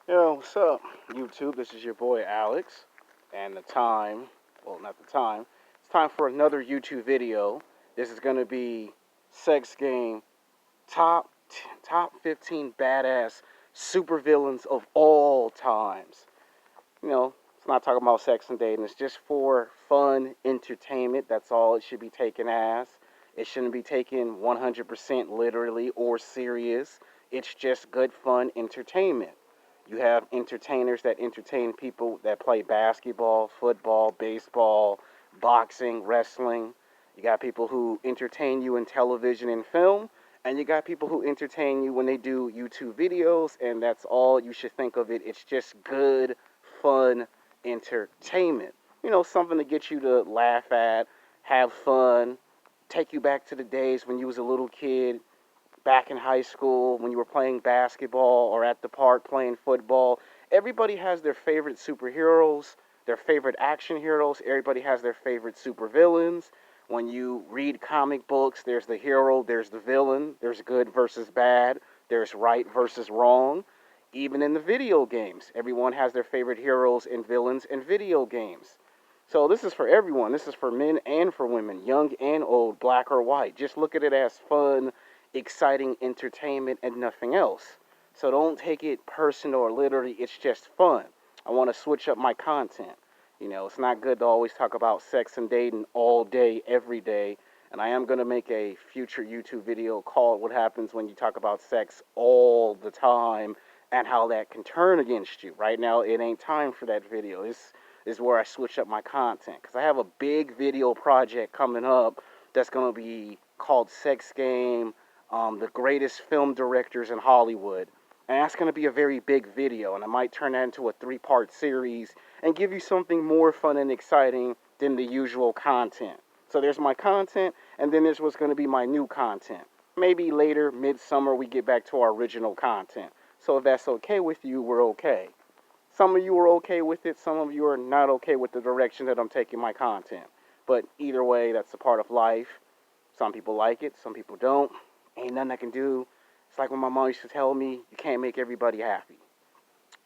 Yo, what's up, YouTube? This is your boy Alex, and not the time, it's time for another YouTube video. This is gonna be Sex Game top top 15 badass supervillains of all times. It's not talking about sex and dating. It's just for fun entertainment. That's all it should be taken as. It shouldn't be taken 100% literally or serious. It's just good fun entertainment. You have entertainers that entertain people that play basketball, football, baseball, boxing, wrestling. You got people who entertain you in television and film, and you got people who entertain you when they do YouTube videos, and that's all you should think of it. It's just good, fun entertainment. Something to get you to laugh at, have fun, take you back to the days when you was a little kid, back in high school when you were playing basketball or at the park playing football. Everybody has their favorite superheroes, their favorite action heroes. Everybody has their favorite supervillains. When you read comic books, there's the hero, there's the villain, there's good versus bad, there's right versus wrong. Even in the video games, everyone has their favorite heroes and villains in video games. So this is for everyone. This is for men and for women, young and old, black or white. Just look at it as fun, exciting entertainment and nothing else. So don't take it personal or literally. It's just fun. I want to switch up my content. It's not good to always talk about sex and dating all day, every day. And I am going to make a future YouTube video called What Happens When You Talk About Sex All the Time and how that can turn against you. Right now, it ain't time for that video. This is where I switch up my content. Because I have a big video project coming up that's going to be called Sex Game, the greatest film directors in Hollywood. And that's going to be a very big video, and I might turn that into a 3-part series and give you something more fun and exciting than the usual content. So there's my content, and then there's what's going to be my new content. Maybe later, midsummer, we get back to our original content. So if that's okay with you, we're okay. Some of you are okay with it, some of you are not okay with the direction that I'm taking my content. But either way, that's a part of life. Some people like it, some people don't. Ain't nothing I can do. It's like when my mom used to tell me, you can't make everybody happy.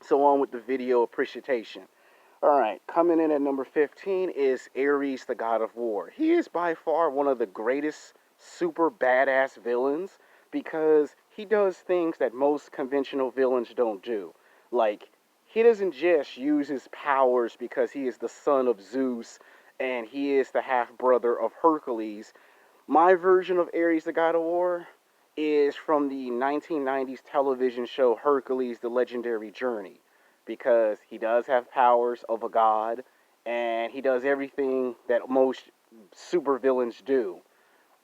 So on with the video appreciation. Alright, coming in at number 15 is Ares, the God of War. He is by far one of the greatest super badass villains because he does things that most conventional villains don't do. Like, he doesn't just use his powers because he is the son of Zeus and he is the half-brother of Hercules. My version of Ares, the God of War, is from the 1990s television show Hercules, the Legendary Journey, because he does have powers of a god, and he does everything that most supervillains do.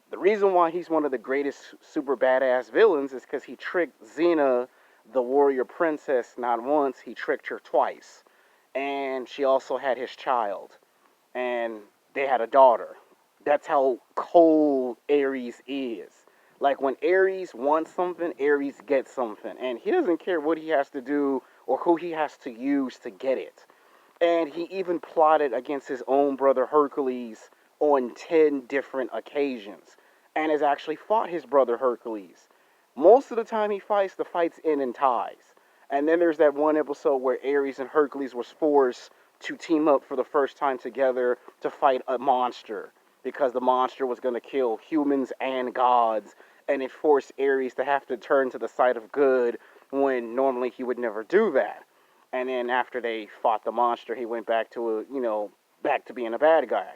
The reason why he's one of the greatest super badass villains is because he tricked Xena, the warrior princess, not once, he tricked her twice. And she also had his child, and they had a daughter. That's how cold Ares is. Like when Ares wants something, Ares gets something. And he doesn't care what he has to do or who he has to use to get it. And he even plotted against his own brother Hercules on 10 different occasions. And has actually fought his brother Hercules. Most of the time he fights, the fights end in ties. And then there's that one episode where Ares and Hercules was forced to team up for the first time together to fight a monster. Because the monster was going to kill humans and gods, and it forced Ares to have to turn to the side of good when normally he would never do that. And then after they fought the monster, he went back to back to being a bad guy.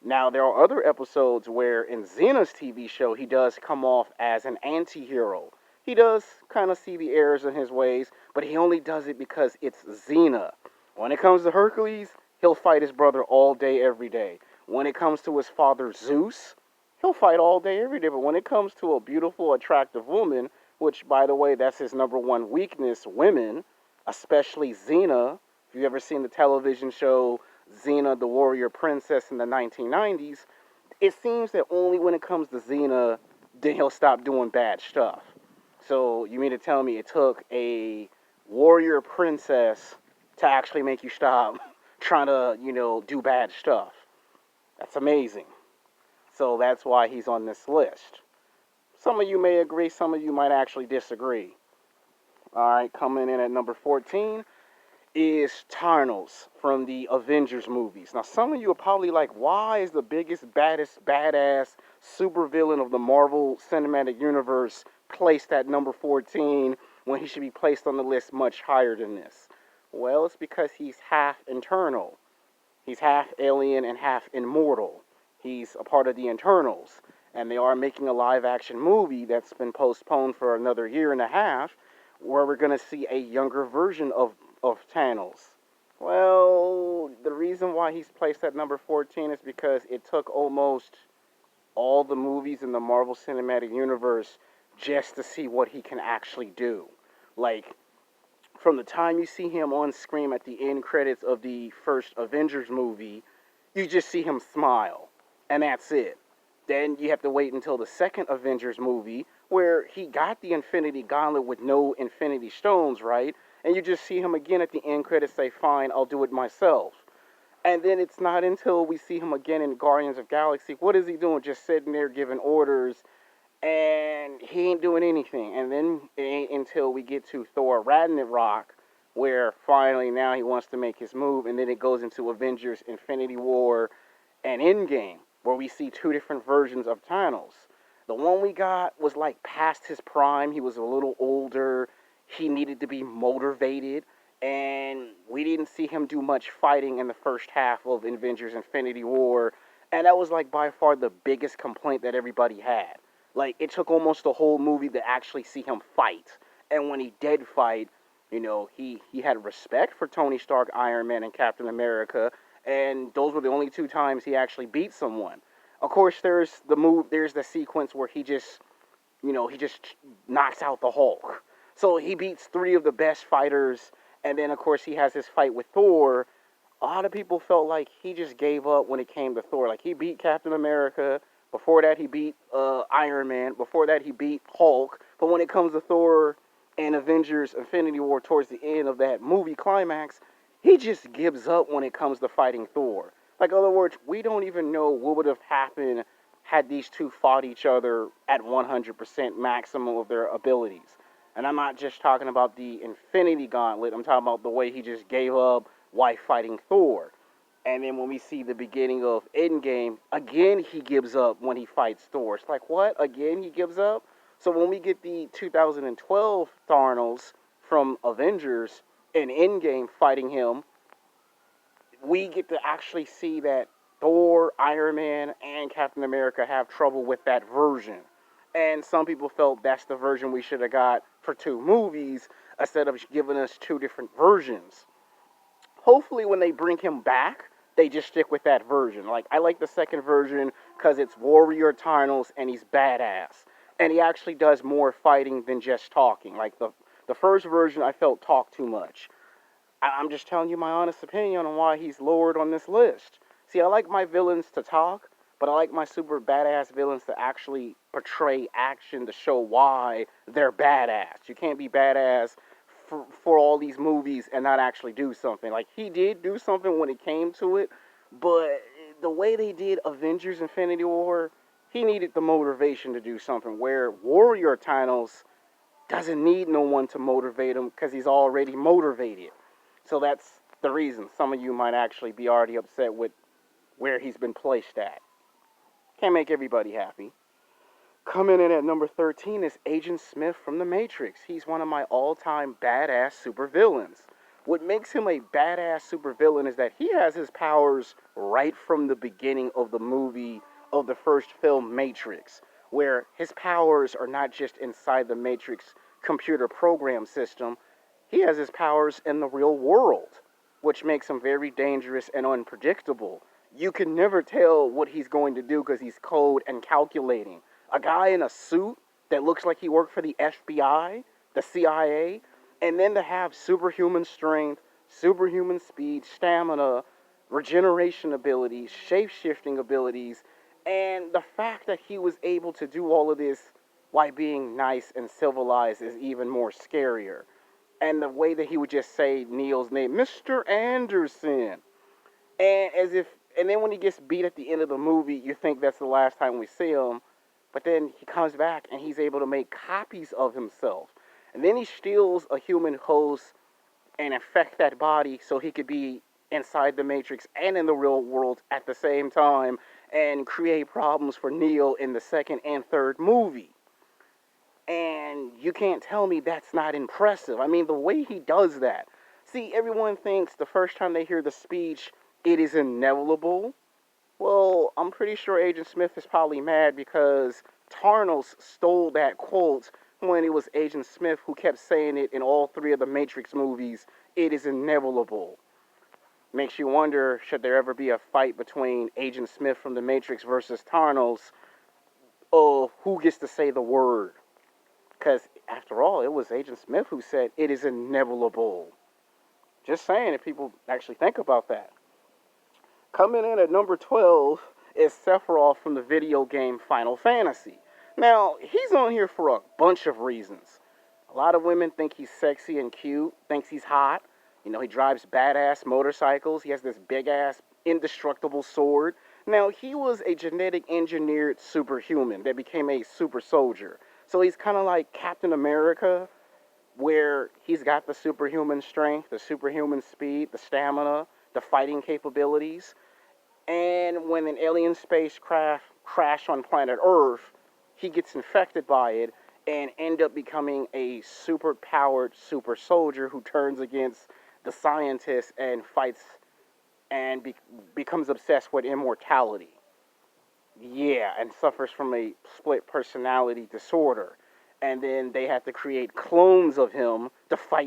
Now there are other episodes where in Xena's TV show he does come off as an anti-hero. He does kind of see the errors in his ways, but he only does it because it's Xena. When it comes to Hercules, he'll fight his brother all day, every day. When it comes to his father Zeus, he'll fight all day, every day. But when it comes to a beautiful, attractive woman, which, by the way, that's his number one weakness, women, especially Xena. If you've ever seen the television show Xena, the Warrior Princess in the 1990s, it seems that only when it comes to Xena, then he'll stop doing bad stuff. So you mean to tell me it took a warrior princess to actually make you stop trying to, do bad stuff? That's amazing. So that's why he's on this list. Some of you may agree, some of you might actually disagree. Alright, coming in at number 14 is Thanos from the Avengers movies. Now, some of you are probably like, why is the biggest, baddest, badass supervillain of the Marvel Cinematic Universe placed at number 14 when he should be placed on the list much higher than this? Well, it's because he's half internal. He's half alien and half immortal. He's a part of the Internals. And they are making a live action movie that's been postponed for another year and a half where we're going to see a younger version of Thanos. Well, the reason why he's placed at number 14 is because it took almost all the movies in the Marvel Cinematic Universe just to see what he can actually do. Like, from the time you see him on screen at the end credits of the first Avengers movie, you just see him smile, and that's it. Then you have to wait until the second Avengers movie, where he got the Infinity Gauntlet with no Infinity Stones, right? And you just see him again at the end credits say, fine, I'll do it myself. And then it's not until we see him again in Guardians of Galaxy, what is he doing? Just sitting there giving orders, and he ain't doing anything. And then it ain't until we get to Thor Ragnarok, where finally now he wants to make his move, and then it goes into Avengers Infinity War and Endgame, where we see two different versions of Thanos. The one we got was like past his prime. He was a little older. He needed to be motivated. And we didn't see him do much fighting in the first half of Avengers Infinity War. And that was like by far the biggest complaint that everybody had. Like, it took almost the whole movie to actually see him fight. And when he did fight, you know, he had respect for Tony Stark, Iron Man, and Captain America. And those were the only two times he actually beat someone. Of course, there's the sequence where he just knocks out the Hulk. So he beats three of the best fighters, and then of course he has his fight with Thor. A lot of people felt like he just gave up when it came to Thor. Like, he beat Captain America. Before that, he beat Iron Man. Before that, he beat Hulk. But when it comes to Thor and Avengers Infinity War towards the end of that movie climax, he just gives up when it comes to fighting Thor. Like, in other words, we don't even know what would have happened had these two fought each other at 100% maximum of their abilities. And I'm not just talking about the Infinity Gauntlet. I'm talking about the way he just gave up while fighting Thor. And then when we see the beginning of Endgame, again he gives up when he fights Thor. It's like, what? Again he gives up? So when we get the 2012 Thanos from Avengers in Endgame fighting him, we get to actually see that Thor, Iron Man, and Captain America have trouble with that version. And some people felt that's the version we should have got for two movies instead of giving us two different versions. Hopefully when they bring him back, they just stick with that version. Like, I like the second version because it's Warrior Thanos and he's badass. And he actually does more fighting than just talking. Like, the first version, I felt talked too much. I'm just telling you my honest opinion on why he's lowered on this list. See, I like my villains to talk, but I like my super badass villains to actually portray action to show why they're badass. You can't be badass for all these movies and not actually do something. Like, he did do something when it came to it, but the way they did Avengers Infinity War, he needed the motivation to do something, where Warrior Thanos doesn't need no one to motivate him because he's already motivated. So that's the reason some of you might actually be already upset with where he's been placed at. Can't make everybody happy. Coming in at number 13 is Agent Smith from The Matrix. He's one of my all-time badass supervillains. What makes him a badass supervillain is that he has his powers right from the beginning of the movie of the first film, Matrix, where his powers are not just inside the Matrix computer program system. He has his powers in the real world, which makes him very dangerous and unpredictable. You can never tell what he's going to do because he's cold and calculating. A guy in a suit that looks like he worked for the FBI, the CIA, and then to have superhuman strength, superhuman speed, stamina, regeneration abilities, shape-shifting abilities, and the fact that he was able to do all of this while being nice and civilized is even more scarier. And the way that he would just say Neil's name, Mr. Anderson, and then when he gets beat at the end of the movie, you think that's the last time we see him. But then he comes back and he's able to make copies of himself. And then he steals a human host and infect that body so he could be inside the Matrix and in the real world at the same time and create problems for Neo in the second and third movie. And you can't tell me that's not impressive. I mean, the way he does that. See, everyone thinks the first time they hear the speech, it is inevitable. Well, I'm pretty sure Agent Smith is probably mad because Thanos stole that quote when it was Agent Smith who kept saying it in all three of the Matrix movies. It is inevitable. Makes you wonder, should there ever be a fight between Agent Smith from the Matrix versus Thanos? Oh, who gets to say the word? Because, after all, it was Agent Smith who said, it is inevitable. Just saying, if people actually think about that. Coming in at number 12 is Sephiroth from the video game Final Fantasy. Now, he's on here for a bunch of reasons. A lot of women think he's sexy and cute, thinks he's hot. You know, he drives badass motorcycles. He has this big-ass, indestructible sword. Now, he was a genetic engineered superhuman that became a super soldier. So he's kind of like Captain America, where he's got the superhuman strength, the superhuman speed, the stamina, the fighting capabilities. And when an alien spacecraft crashed on planet Earth, he gets infected by it and end up becoming a super-powered super soldier who turns against the scientists and fights and becomes obsessed with immortality. Yeah, and suffers from a split personality disorder. And then they had to create clones of him to fight